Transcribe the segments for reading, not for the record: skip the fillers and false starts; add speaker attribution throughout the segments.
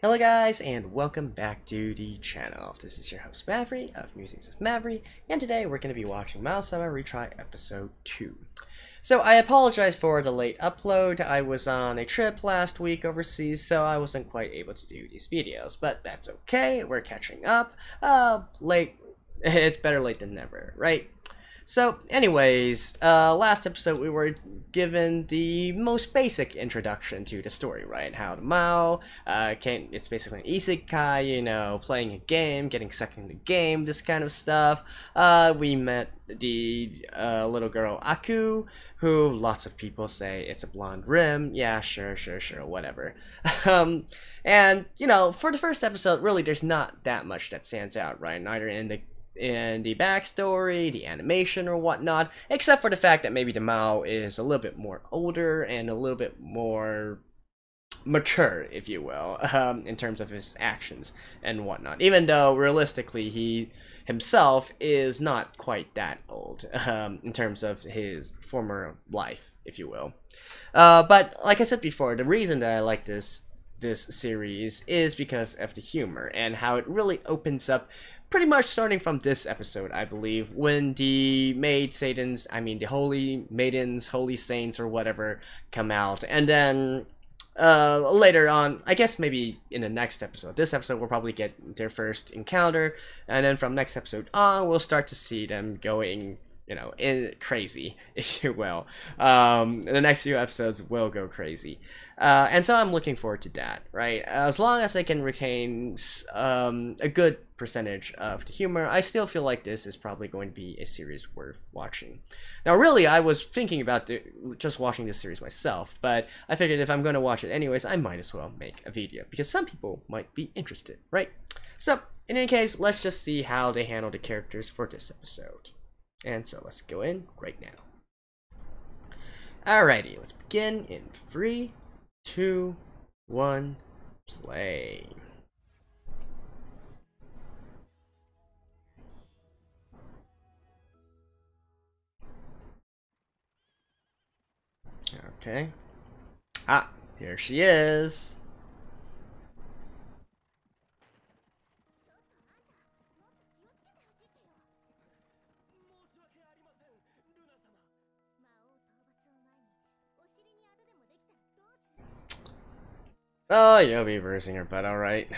Speaker 1: Hello guys, and welcome back to the channel. This is your host Mavry of Musings of Mavry, and today we're going to be watching Maou-sama Retry episode 2. So I apologize for the late upload. I was on a trip last week overseas, so I wasn't quite able to do these videos, but that's okay. We're catching up. It's better late than never, right? So, anyways, last episode we were given the most basic introduction to the story, right? How the Mao it's basically an isekai, you know, playing a game, getting sucked into the game, this kind of stuff. We met the little girl Aku, who lots of people say it's a blonde rim. Yeah, sure, whatever. And, you know, for the first episode, really, there's not that much that stands out, right? Neither in the backstory, the animation or whatnot, except for the fact that maybe the Mao is a little bit more older and a little bit more mature, if you will, in terms of his actions and whatnot, even though realistically he himself is not quite that old in terms of his former life, if you will. But like I said before, the reason that I like this series is because of the humor and how it really opens up pretty much starting from this episode, I believe, when the the holy maidens, holy saints or whatever come out, and then later on, I guess maybe in the next episode, this episode we'll probably get their first encounter, and then from next episode on, we'll start to see them going, you know, crazy, if you will. The next few episodes will go crazy. And so I'm looking forward to that, right? As long as I can retain a good percentage of the humor, I still feel like this is probably going to be a series worth watching. Now, really, I was thinking about just watching this series myself, but I figured if I'm going to watch it anyways, I might as well make a video, because some people might be interested, right? So, in any case, let's just see how they handle the characters for this episode. And so let's go in right now. Alrighty, let's begin in 3, 2, 1, play. Okay. Ah, here she is. Oh, you'll be bruising her butt, alright.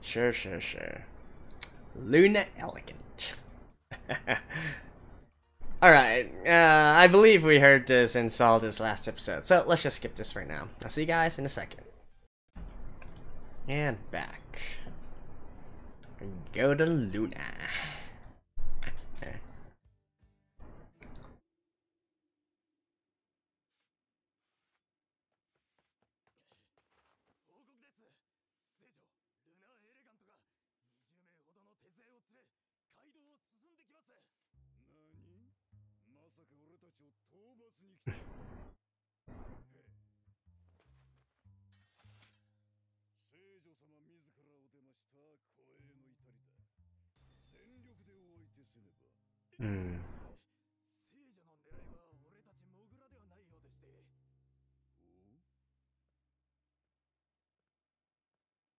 Speaker 1: Sure. Luna Elegant. Alright, I believe we heard this and saw this last episode, so let's just skip this right now. I'll see you guys in a second. And back. Go to Luna.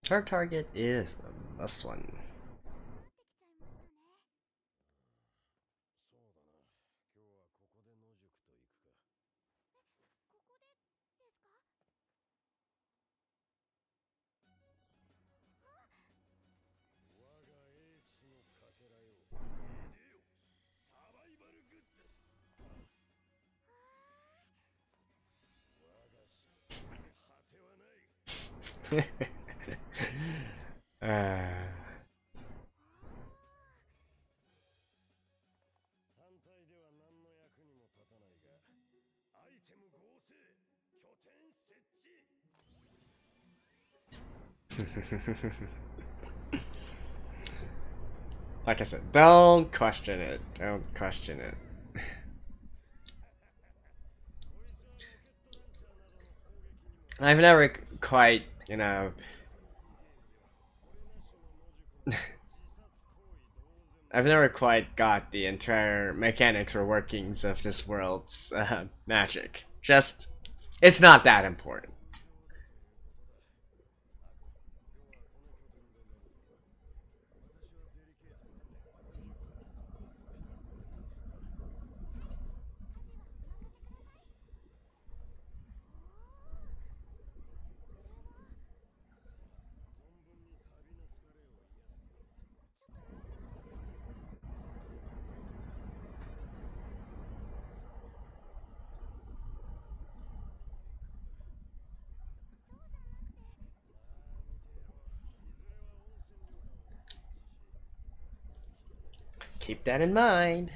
Speaker 1: Her target is this one. Like I said, don't question it. Don't question it. I've never quite, you know, I've never quite got the entire mechanics or workings of this world's magic. Just, it's not that important. Keep that in mind.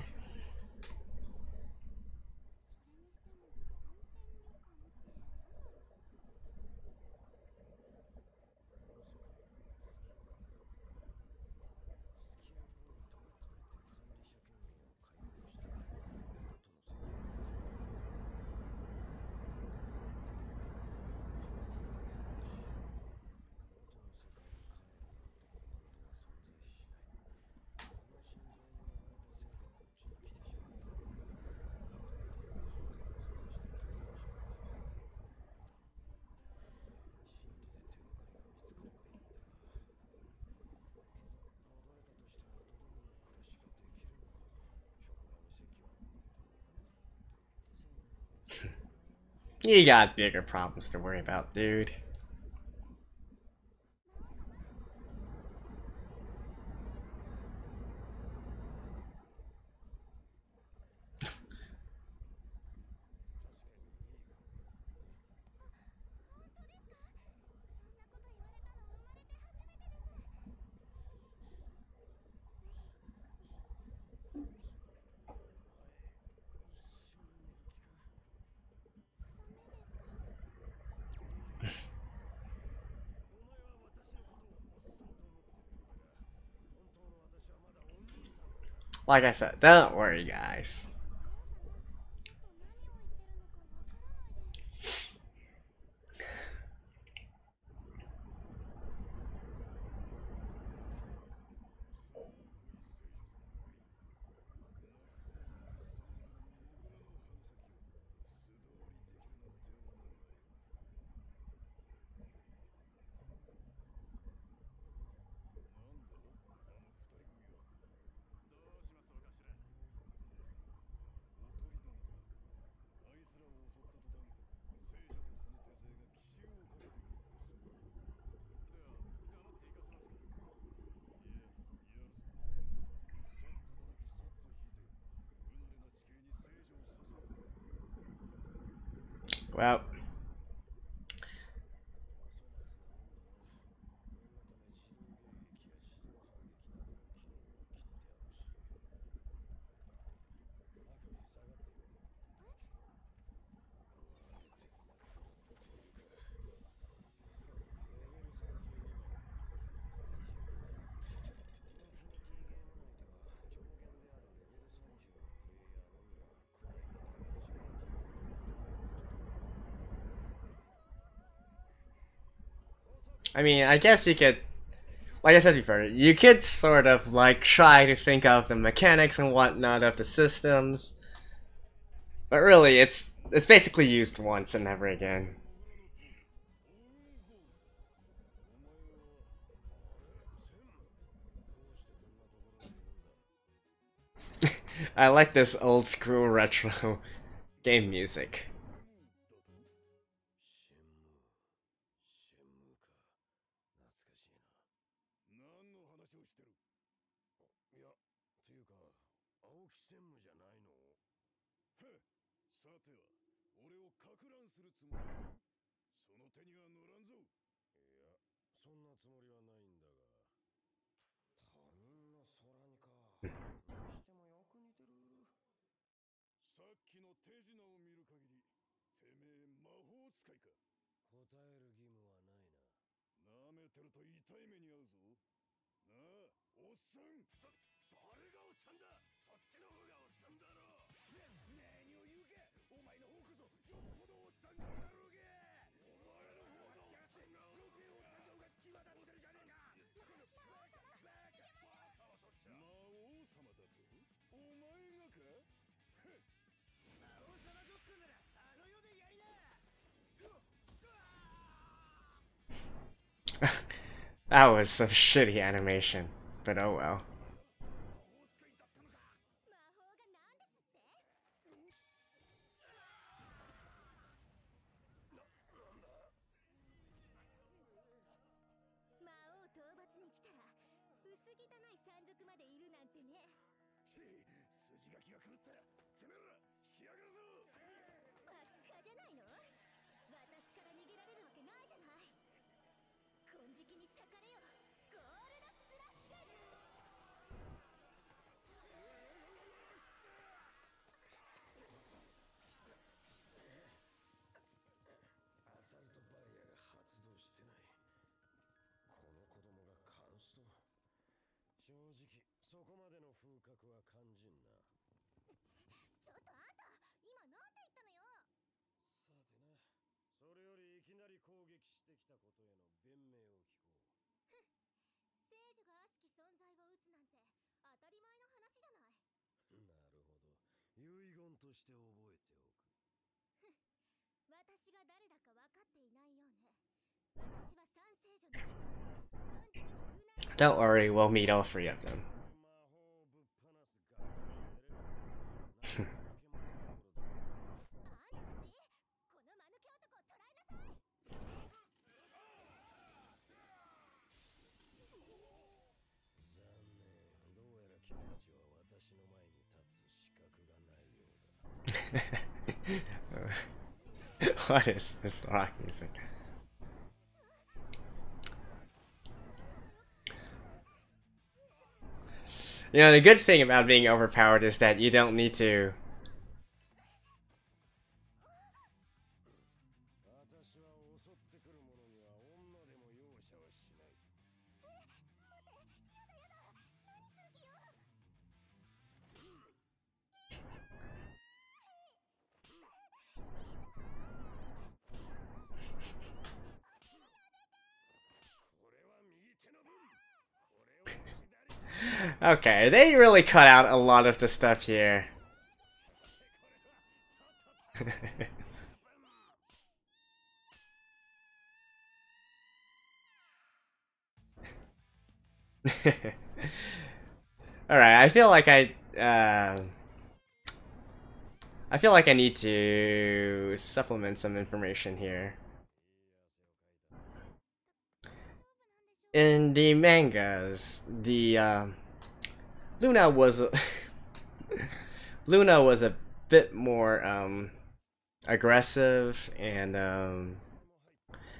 Speaker 1: You got bigger problems to worry about, dude. Like I said, don't worry, guys. Well, I mean, I guess you could, like I said before, you could sort of like try to think of the mechanics and whatnot of the systems, but really, it's basically used once and never again. I like this old school retro game music. That was some shitty animation, but oh well. Don't worry, we'll meet all three of them. What is this rock music? You know, the good thing about being overpowered is that you don't need to... Okay, they really cut out a lot of the stuff here. Alright, I feel like I need to supplement some information here. In the mangas, the Luna was a Luna was a bit more aggressive and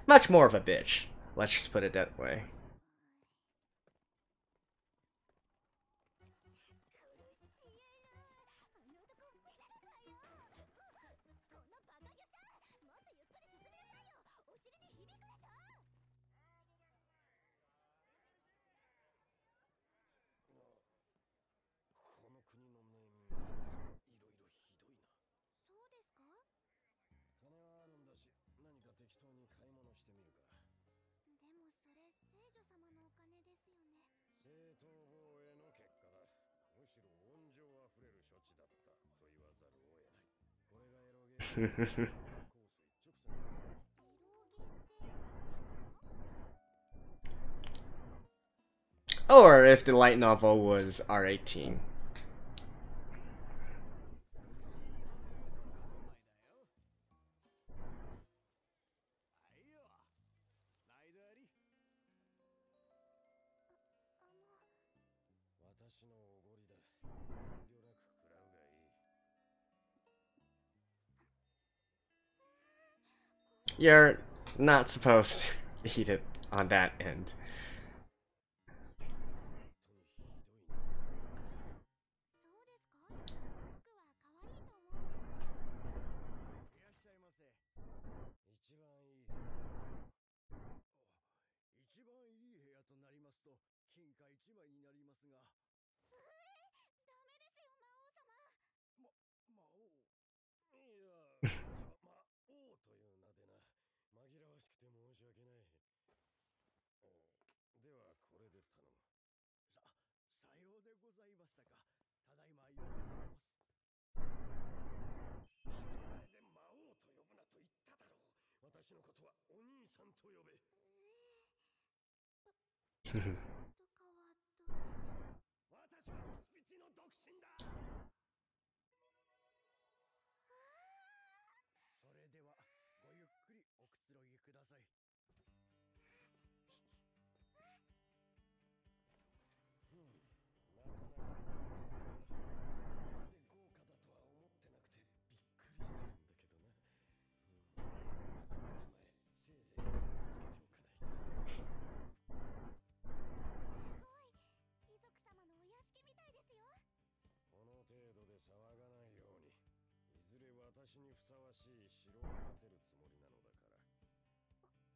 Speaker 1: much more of a bitch. Let's just put it that way. Or if the light novel was R18. You're not supposed to eat it on that end.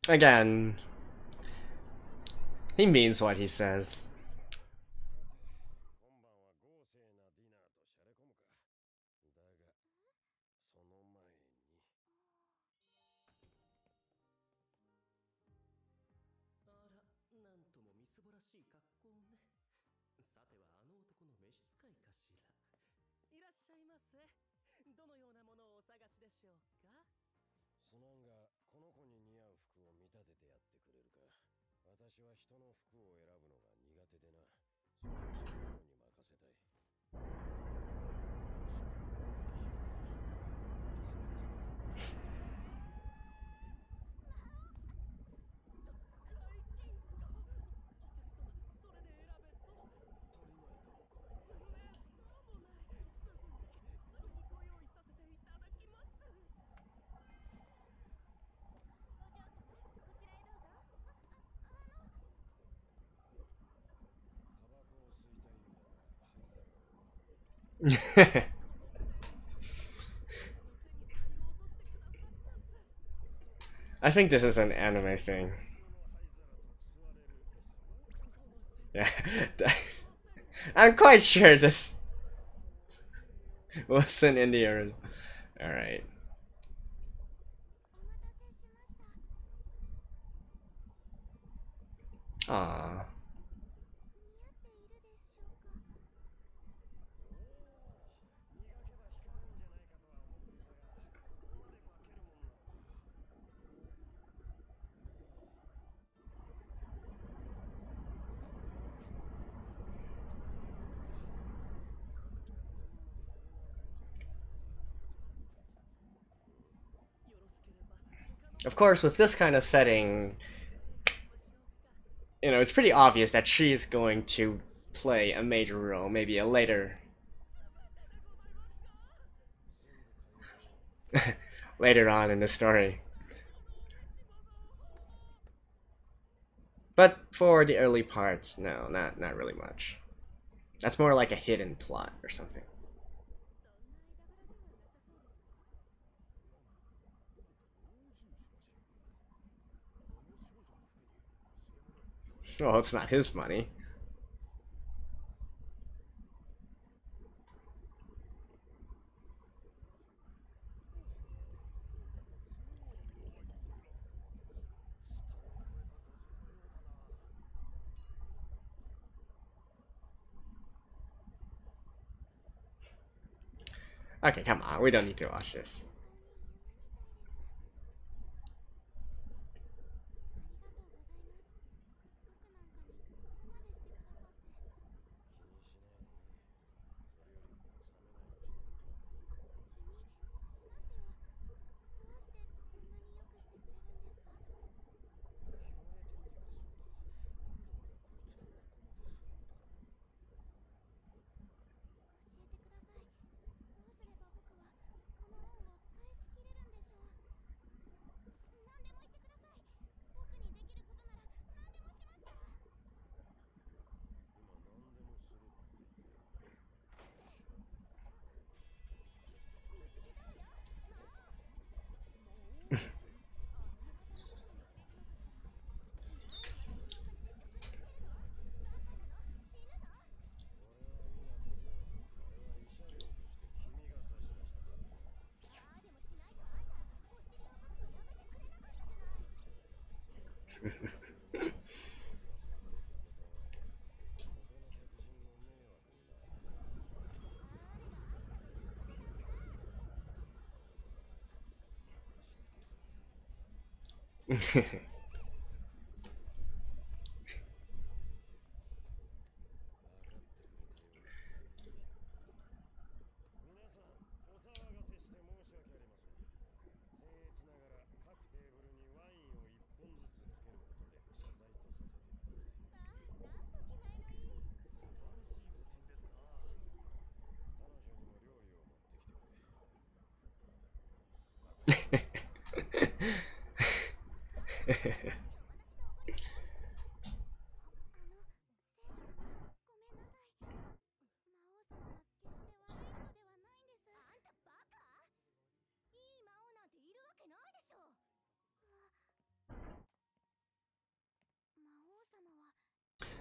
Speaker 1: Again, he means what he says. I think this is an anime thing. Yeah, I'm quite sure this wasn't in the original. Alright. Aww. Of course, with this kind of setting, you know, it's pretty obvious that she is going to play a major role, maybe a later on in the story. But for the early parts, no, not really much. That's more like a hidden plot or something. Well, it's not his money. Okay, come on, we don't need to watch this.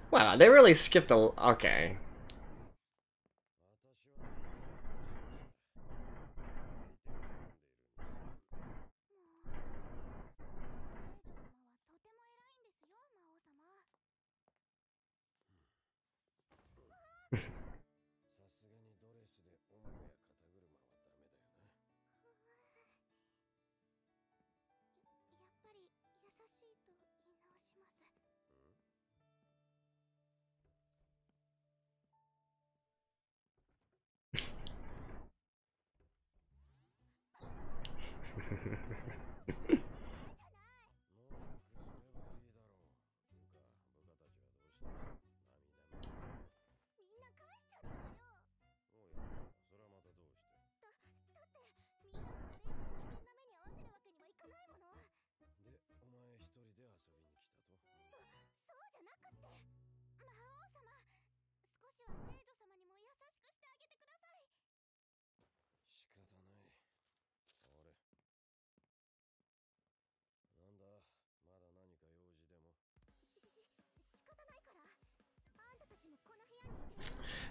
Speaker 1: Wow, they really skipped a... Okay.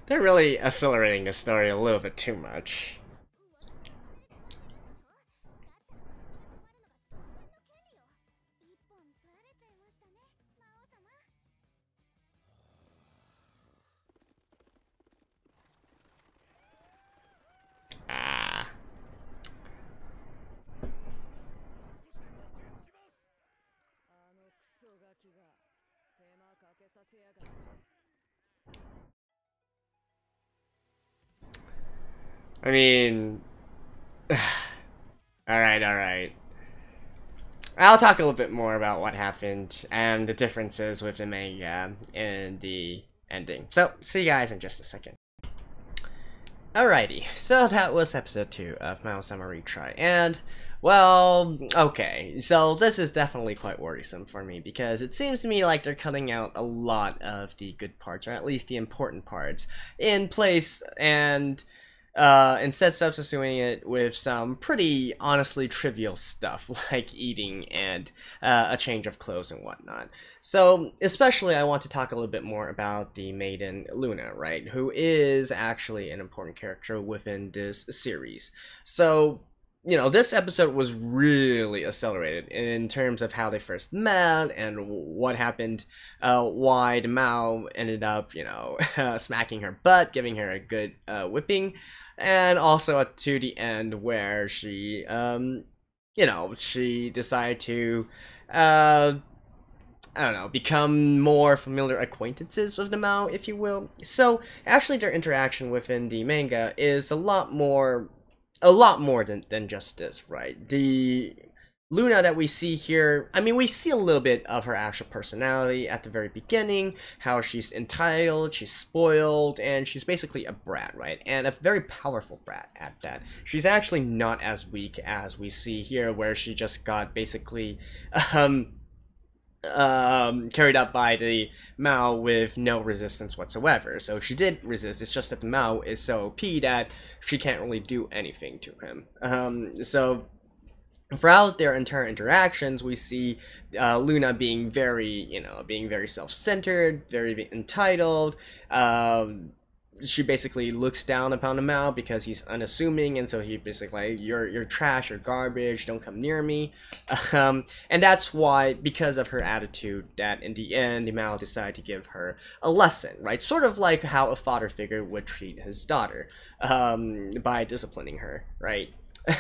Speaker 1: They're really accelerating the story a little bit too much. Ah. I mean... Alright. I'll talk a little bit more about what happened and the differences with the manga and the ending. So, see you guys in just a second. Alrighty, so that was episode 2 of Maou-sama Retry, and, well, okay, so this is definitely quite worrisome for me, because it seems to me like they're cutting out a lot of the good parts, or at least the important parts, in place, and instead substituting it with some pretty honestly trivial stuff like eating and a change of clothes and whatnot. So especially I want to talk a little bit more about the maiden Luna, right, who is actually an important character within this series. So, you know, this episode was really accelerated in terms of how they first met and what happened, why the Mao ended up, you know, smacking her butt, giving her a good whipping, and also to the end where she, you know, she decided to, I don't know, become more familiar acquaintances with the Mao, if you will. So, actually their interaction within the manga is a lot more than just this, right? The Luna that we see here, I mean, we see a little bit of her actual personality at the very beginning, how she's entitled, she's spoiled, and she's basically a brat, right? And a very powerful brat at that. She's actually not as weak as we see here, where she just got basically, carried up by the Mao with no resistance whatsoever. So she did resist, it's just that the Mao is so OP that she can't really do anything to him. So throughout their entire interactions, we see Luna being very, you know, being very self-centered, very entitled. She basically looks down upon the Mao because he's unassuming, and so he basically like, you're trash, you're garbage, don't come near me. And that's why, because of her attitude, that in the end, the Mao decided to give her a lesson, right? Sort of like how a father figure would treat his daughter, by disciplining her, right?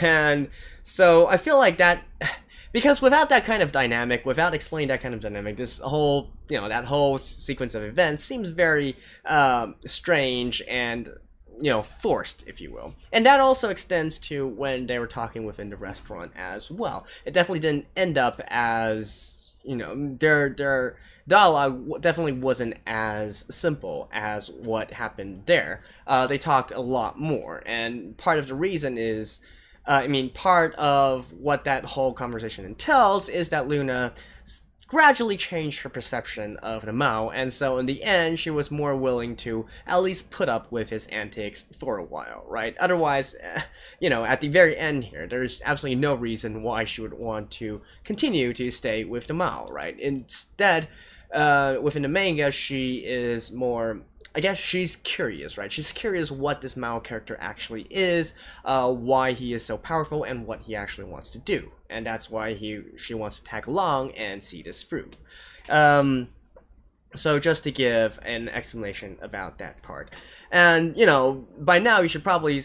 Speaker 1: And so I feel like that, because without that kind of dynamic, without explaining that kind of dynamic, this whole, you know, that whole sequence of events seems very strange and, you know, forced, if you will. And that also extends to when they were talking within the restaurant as well. It definitely didn't end up as, you know, their dialogue definitely wasn't as simple as what happened there. They talked a lot more, and part of the reason is part of what that whole conversation entails is that Luna gradually changed her perception of the Mao, and so in the end, she was more willing to at least put up with his antics for a while, right? Otherwise, at the very end here, there's absolutely no reason why she would want to continue to stay with the Mao, right? Instead, within the manga, she is more, I guess she's curious, right? She's curious what this Mao character actually is, why he is so powerful, and what he actually wants to do. And that's why she wants to tag along and see this fruit. So just to give an explanation about that part. And, by now you should probably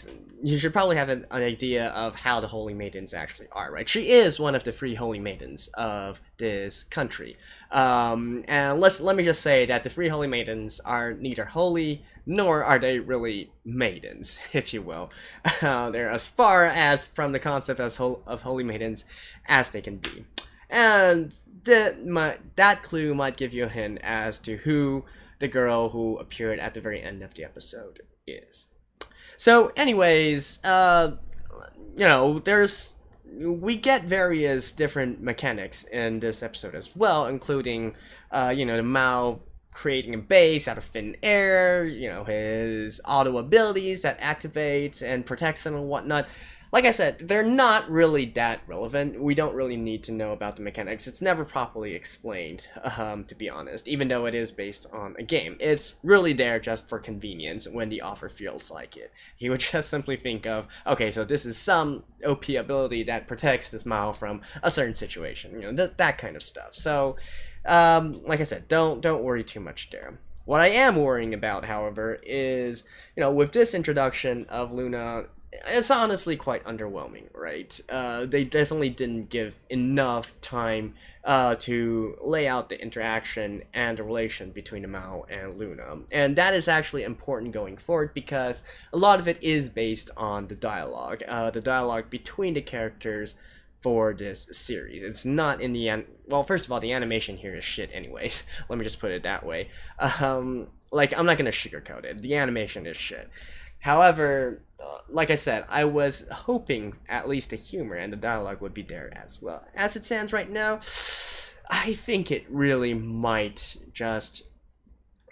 Speaker 1: have an idea of how the Holy Maidens actually are, right? She is one of the 3 Holy Maidens of this country. And let me just say that the 3 Holy Maidens are neither holy, nor are they really maidens, if you will. They're as far as from the concept of Holy Maidens as they can be. And that clue might give you a hint as to who the girl who appeared at the very end of the episode is. So anyways, we get various different mechanics in this episode as well, including, the Mao creating a base out of thin air, his auto abilities that activates and protects him and whatnot. Like I said, they're not really that relevant. We don't really need to know about the mechanics. It's never properly explained, to be honest, even though it is based on a game. It's really there just for convenience when the author feels like it. He would just simply think of, okay, so this is some OP ability that protects this Mao from a certain situation, that kind of stuff. So, like I said, don't worry too much there. What I am worrying about, however, is, with this introduction of Luna, it's honestly quite underwhelming, right? They definitely didn't give enough time to lay out the interaction and the relation between the Mao and Luna. And that is actually important going forward because a lot of it is based on the dialogue between the characters for this series. It's not in the well, first of all, the animation here is shit anyways. Let me just put it that way. I'm not gonna sugarcoat it. The animation is shit. However, like I said, I was hoping at least the humor and the dialogue would be there as well. As it stands right now, I think it really might just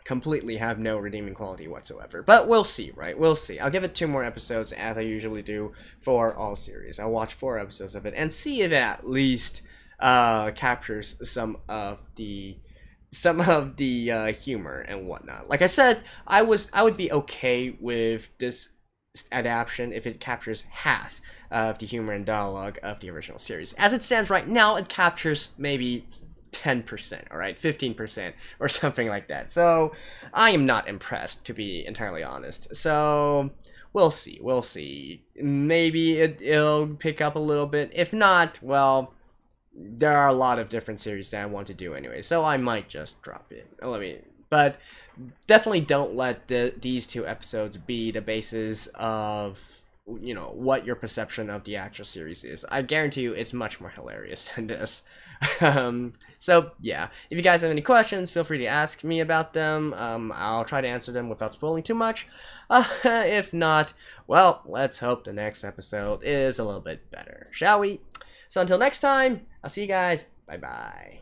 Speaker 1: completely have no redeeming quality whatsoever. But we'll see, right? We'll see. I'll give it 2 more episodes as I usually do for all series. I'll watch 4 episodes of it and see if it at least captures some of the humor and whatnot. Like I said, I would be okay with this adaptation if it captures half of the humor and dialogue of the original series. As it stands right now, it captures maybe 10%, alright, 15%, or something like that. So, I am not impressed, to be entirely honest. So, we'll see. Maybe it'll pick up a little bit. If not, well, there are a lot of different series that I want to do anyway, so I might just drop it. But definitely don't let these 2 episodes be the basis of, what your perception of the actual series is. I guarantee you it's much more hilarious than this. So, yeah. If you guys have any questions, feel free to ask me about them. I'll try to answer them without spoiling too much. If not, well, let's hope the next episode is a little bit better, shall we? So until next time, I'll see you guys. Bye-bye.